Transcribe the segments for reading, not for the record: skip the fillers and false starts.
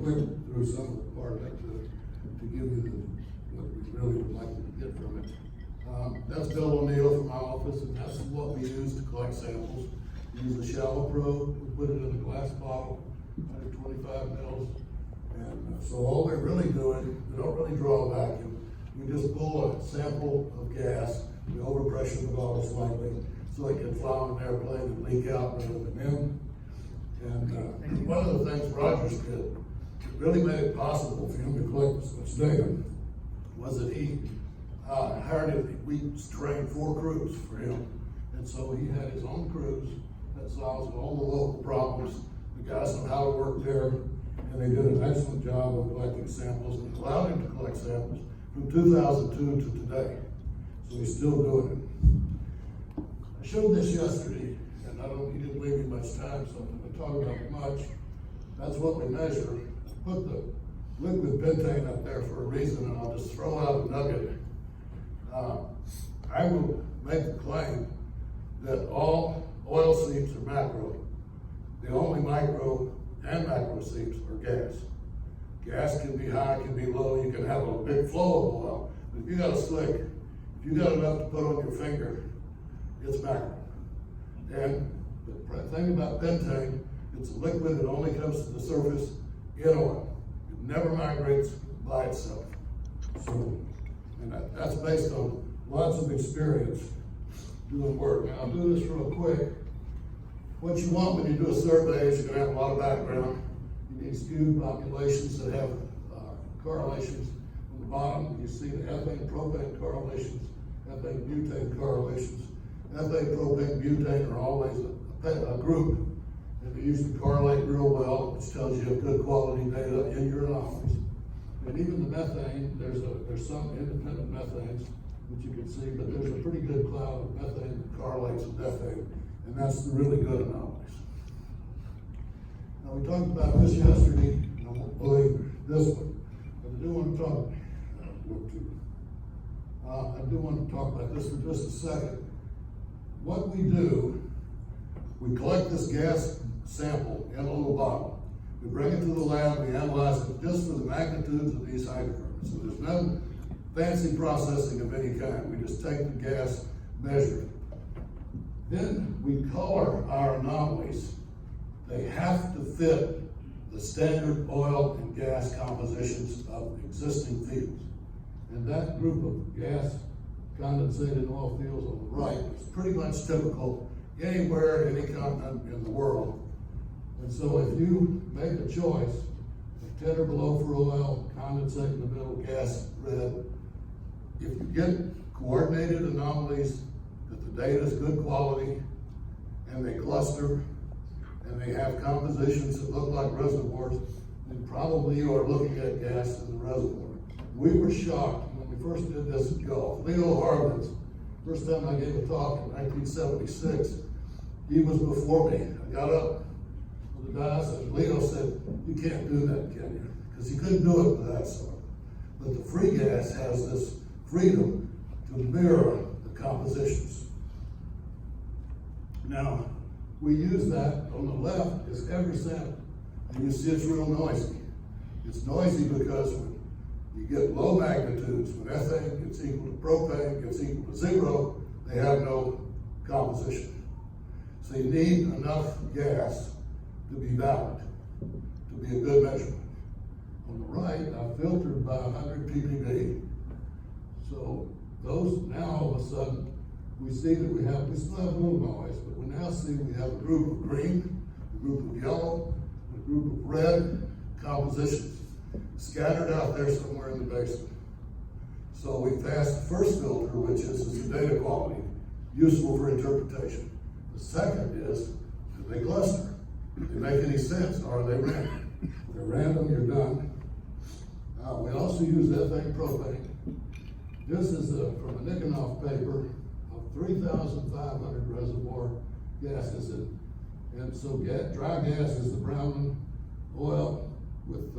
quick through some of the part of it to give you what we really would like you to get from it. That's Bill O'Neill from my office, and that's what we use to collect samples. We use a shallow probe, we put it in a glass bottle, 125 mils. And so all we're really doing, we don't really draw a vacuum. We just pull a sample of gas, we overpressure the bottle slightly so it can fly on an airplane and leak out rather than in. And one of the things Rogers did that really made it possible for him to collect this much data was that he we trained 4 crews for him. And so he had his own crews that solved all the local problems. The guys know how to work there, and they did an excellent job of collecting samples, and allowed him to collect samples from 2002 to today. So he's still doing it. I showed this yesterday, and he didn't leave me much time, so I'm going to talk about it much. That's what we measure. I put the liquid pentane up there for a reason, and I'll just throw out a nugget. I will make the claim that all oil seeps are macro. The only micro and macro seeps are gas. Gas can be high, can be low, you can have a big flow of oil, but if you got a slick, if you got enough to put on your finger, it's macro. And the thing about pentane, it's a liquid that only comes to the surface in oil. It never migrates by itself. So, and that's based on lots of experience doing work. Now I'll do this real quick. What you want when you do a survey is you're going to have a lot of background. You need skewed populations that have correlations. On the bottom, you see the ethane, propane correlations, ethane, butane correlations. Ethane, propane, butane are always a group, and they usually correlate real well, which tells you have good quality data in your anomalies. And even the methane, there's some independent methanes, which you can see, but there's a pretty good cloud of methane that correlates with ethane, and that's the really good anomalies. Now we talked about this yesterday, and I won't believe this one, but I do want to talk about this for just a second. What we do, we collect this gas sample in a little bottle. We bring it to the lab, we analyze it just for the magnitudes of these hydrocarbons. So there's no fancy processing of any kind. We just take the gas, measure it. Then we color our anomalies. They have to fit the standard oil and gas compositions of existing fields. And that group of gas condensated oil fields on the right is pretty much typical anywhere, any continent in the world. And so if you make a choice of 10 or below for oil, condensate in the middle, gas red, if you get coordinated anomalies, that the data is good quality, and they cluster, and they have compositions that look like reservoirs, then probably you are looking at gas in the reservoir. We were shocked when we first did this at Gulf. Leo Harlan's, first time I gave a talk in 1976, he was before me. I got up with the guys, and Leo said, "You can't do that, can you?" Because he couldn't do it with that stuff. But the free gas has this freedom to mirror the compositions. Now, we use that. On the left is every sample, and you see it's real noisy. It's noisy because when you get low magnitudes, when ethane gets equal to propane, gets equal to 0, they have no composition. So you need enough gas to be valid, to be a good measurement. On the right, I filtered by 100 ppb. So those, now all of a sudden, we see that we still have a little noise, but we now see we have a group of green, a group of yellow, a group of red compositions scattered out there somewhere in the basin. So we passed the first filter, which is the data quality, useful for interpretation. The second is, do they cluster? Do they make any sense? Or are they random? If they're random, you're done. We also use ethane propane. This is from a Nikonov paper of 3,500 reservoir gases. And so dry gas is the brown oil with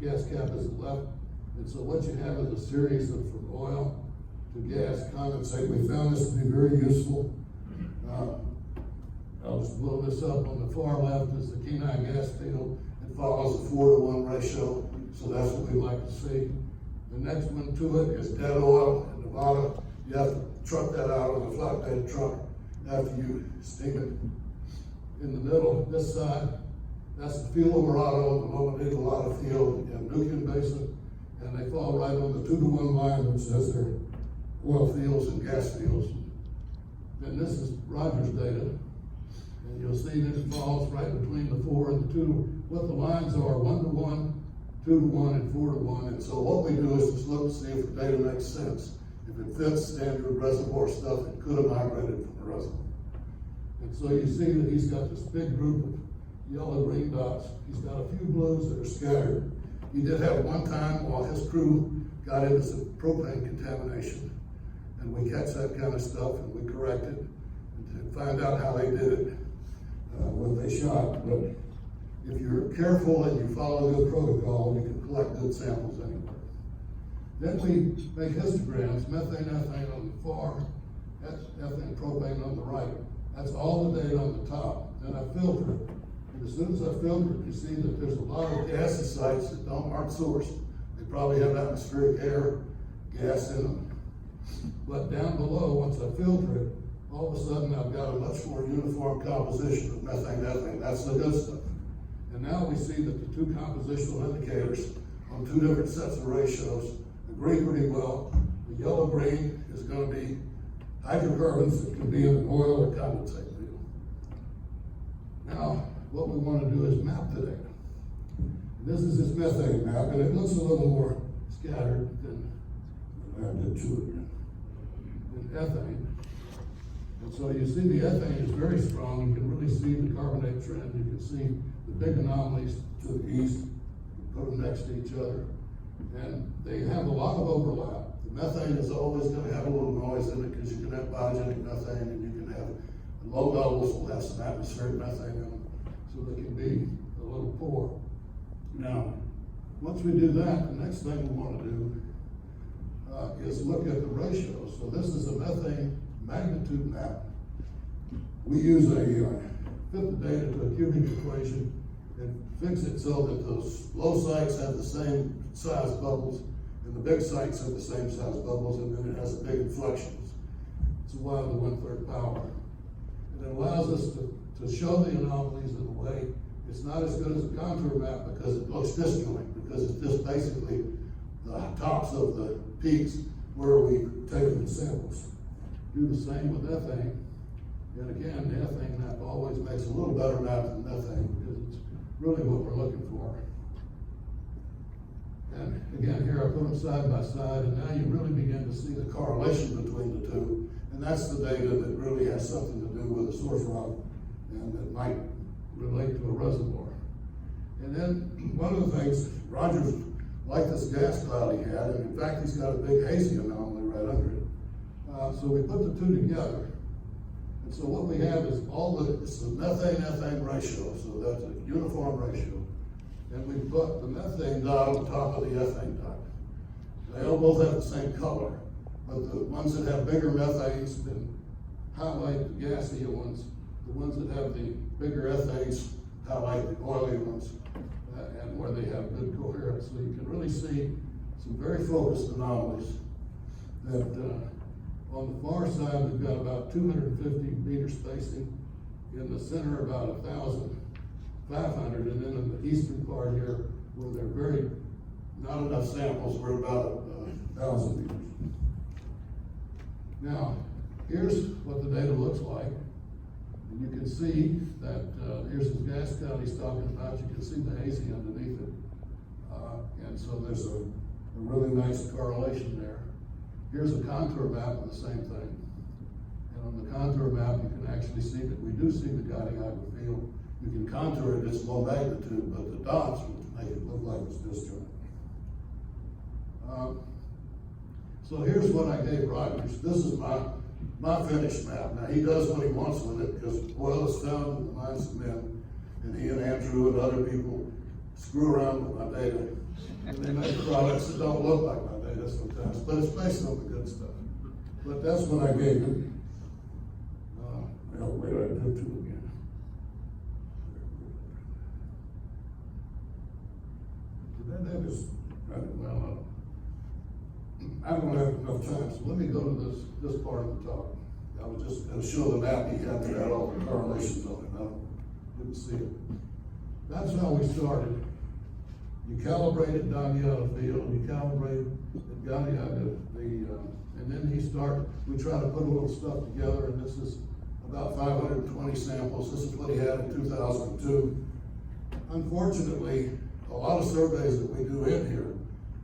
gas cap is the left. And so what you have is a series of from oil to gas condensate. We found this to be very useful. I'll just blow this up. On the far left is the Kenai gas field at follows a 4-to-1 ratio, so that's what we like to see. The next one to it is dead oil in Nevada. You have to truck that out on a flatbed truck after you steam it. In the middle, this side, that's the field Eldorado, the Loma field in Nubian Basin, and they fall right on the 2-to-1 line, which says they're oil fields and gas fields. Then this is Rogers data, and you'll see that it falls right between the 4 and the 2. What the lines are, 1-to-1, 2-to-1, and 4-to-1. And so what we do is just look to see if the data makes sense. If it fits standard reservoir stuff, it could have migrated from the reservoir. And so you see that he's got this big group of yellow green dots. He's got a few blues that are scattered. He did have one time while his crew got into some propane contamination, and we catch that kind of stuff and we correct it and find out how they did it, what they shot. But if you're careful and you follow good protocol, you can collect good samples anywhere. Then we make histograms, methane, ethane on the far, ethane, propane on the right. That's all the data on the top. Then I filter it. And as soon as I filter it, you see that there's a lot of gassy sites that aren't sourced. They probably have atmospheric air, gas in them. But down below, once I filter it, all of a sudden I've got a much more uniform composition of methane, ethane. That's the good stuff. And now we see that the two compositional indicators on two different sets of ratios agree pretty well. The yellow-green is going to be hydrocarbons that can be in an oil or condensate field. Now, what we want to do is map the data. This is this methane map, and it looks a little more scattered than ethane. And so you see the ethane is very strong. You can really see the carbonate trend. You can see the big anomalies to the east. You put them next to each other. And they have a lot of overlap. The methane is always going to have a little noise in it because you can have biogenic methane and you can have low levels will have some atmospheric methane in them. So they can be a little poor. Now, once we do that, the next thing we want to do is look at the ratios. So this is a methane magnitude map. We use fit the data to a cubic equation and fix it so that those low sites have the same size bubbles and the big sites have the same size bubbles, and then it has a big inflections. It's 1 to the 1/3 power. And it allows us to show the anomalies in a way. It's not as good as a contour map because it looks disjoint, because it's just basically the tops of the peaks where we've taken the samples. Do the same with ethane. And again, the ethane map always makes a little better map than methane because it's really what we're looking for. And again, here I put them side by side, and now you really begin to see the correlation between the two. And that's the data that really has something to do with the source rock and that might relate to a reservoir. And then one of the things, Rogers liked this gas cloud he had, and in fact, he's got a big hazy anomaly right under it. So we put the two together. And so what we have is it's the methane-ethane ratio, so that's a uniform ratio. And we put the methane dot on top of the ethane dot. They all both have the same color, but the ones that have bigger methanes then highlight the gassier ones. The ones that have the bigger ethanes highlight the oily ones, and where they have good coherence. So you can really see some very focused anomalies that on the far side, we've got about 250 meter spacing. In the center, about 1,500. And then in the eastern part here, where they're not enough samples, we're about 1,000 meters. Now, here's what the data looks like. And you can see that here's the gas cloud he's talking about. You can see the hazy underneath it. And so there's a really nice correlation there. Here's a contour map of the same thing. And on the contour map, you can actually see that we do see the guiding hydro field. You can contour it, it's low magnitude, but the dots will make it look like it's disjoint. So here's what I gave Rogers. This is my finished map. Now he does what he wants with it because oil is found in the mines of men, and he and Andrew and other people screw around with my data. And they make products that don't look like my data sometimes, but it's based on the good stuff. But that's what I gave him. Where did I do to again? And that is, well, I don't have enough time, so let me go to this part of the talk. I was just going to show the map he had that had all the correlations on it. I didn't see it. That's how we started. You calibrate it down here on the field, you calibrate it down here, and then we try to put a little stuff together, and this is about 520 samples. This is what he had in 2002. Unfortunately, a lot of surveys that we do in here,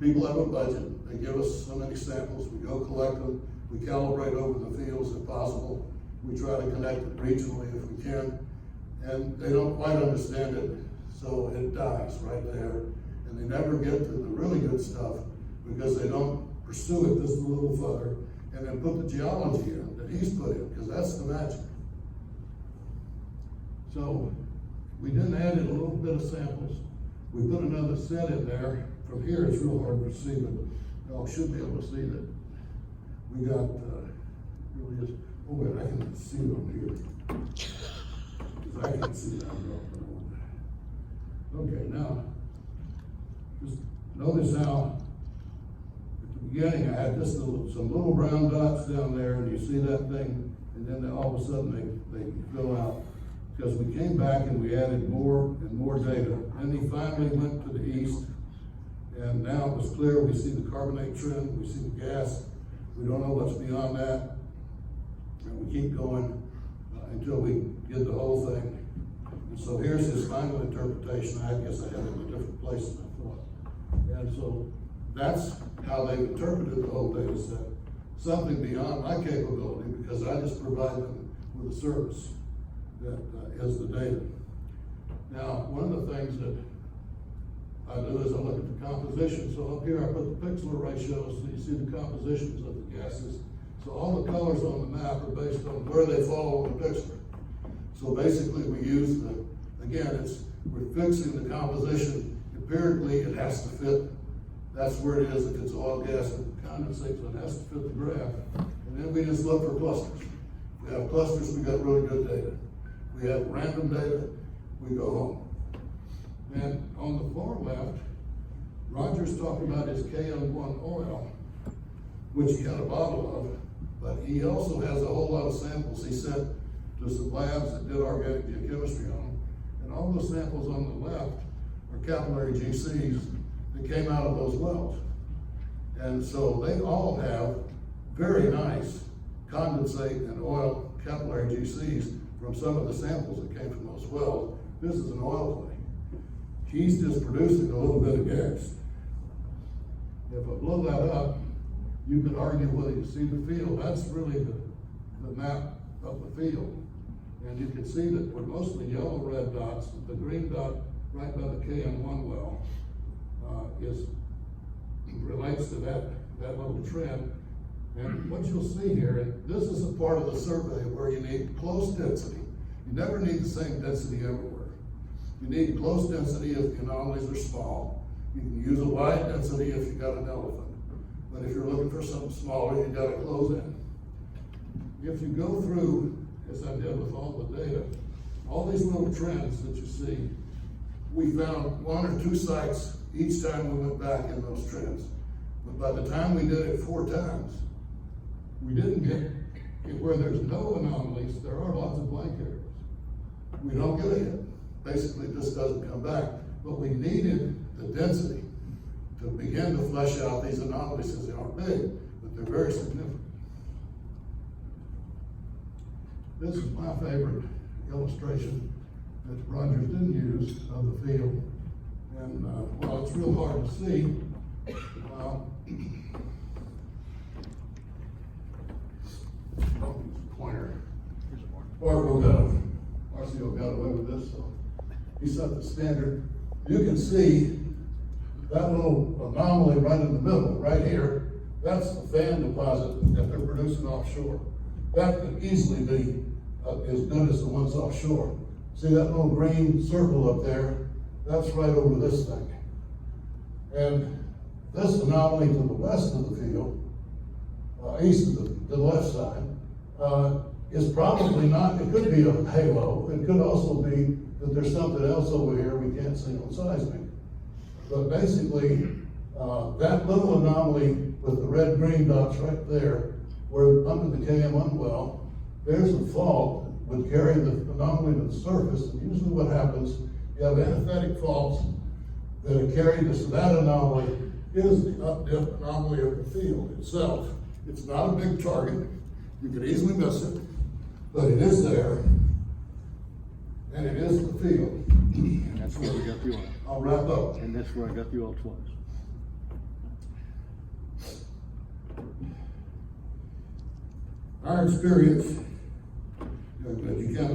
people have a budget. They give us so many samples. We go collect them. We calibrate over the fields if possible. We try to connect it regionally if we can. And they don't quite understand it, so it dies right there. And they never get to the really good stuff because they don't pursue it just a little further and then put the geology in that he's put in, because that's the magic. So we then added a little bit of samples. We put another set in there. From here, it's real hard to see, but y'all should be able to see that we got, really is, oh wait, I can see it on here. Because I can see that. Okay, now, just notice how, at the beginning, I had just some little brown dots down there, and you see that thing, and then all of a sudden they fill out. Because we came back and we added more and more data. And he finally went to the east, and now it was clear. We see the carbonate trend, we see the gas. We don't know what's beyond that. And we keep going until we get the whole thing. And so here's his final interpretation. I guess I had it in a different place than I thought. And so that's how they interpreted the whole data set. Something beyond my capability, because I just provide them with a service that is the data. Now, one of the things that I do is I look at the composition. So up here I put the pixel ratios, so you see the compositions of the gases. So all the colors on the map are based on where they fall on the pixel. So basically we use we're fixing the composition. Empirically, it has to fit. That's where it is if it's oil, gas, and condensate, so it has to fit the graph. And then we just look for clusters. If we have clusters, we got really good data. If we have random data, we go home. And on the far left, Roger's talking about his KM1 oil, which he had a bottle of, but he also has a whole lot of samples he sent to some labs that did organic geochemistry on them. And all those samples on the left are capillary GCs that came out of those wells. And so they all have very nice condensate and oil capillary GCs from some of the samples that came from those wells. This is an oil play. He's just producing a little bit of gas. If I blow that up, you could argue whether you see the field. That's really the map of the field. And you can see that we're mostly yellow red dots. The green dot right by the KM1 well relates to that little trend. And what you'll see here, and this is a part of the survey where you need close density. You never need the same density everywhere. You need close density if the anomalies are small. You can use a wide density if you've got an elephant. But if you're looking for something smaller, you've got to close in. If you go through, as I did with all the data, all these little trends that you see, we found 1 or 2 sites each time we went back in those trends. But by the time we did it 4 times, we didn't get where there's no anomalies. There are lots of blank areas. We don't get a hit. Basically, this doesn't come back. But we needed the density to begin to flesh out these anomalies, because they aren't big, but they're very significant. This is my favorite illustration that Rogers didn't use of the field. And while it's real hard to see, pointer. RCO got away with this, so he set the standard. You can see that little anomaly right in the middle, right here. That's the fan deposit that they're producing offshore. That could easily be as good as the ones offshore. See that little green circle up there? That's right over this thing. And this anomaly to the west of the field, east of the left side, is probably not, it could be a halo. It could also be that there's something else over here we can't see on seismic. But basically, that little anomaly with the red-green dots right there, where under the KM1 well, there's a fault would carry the anomaly to the surface, and usually what happens, you have antithetic faults that are carried to that anomaly is the up-dip anomaly of the field itself. It's not a big target, you could easily miss it, but it is there, and it is the field. And that's where we got the oil. I'll wrap up. And that's where I got the oil twice. Our experience, you can't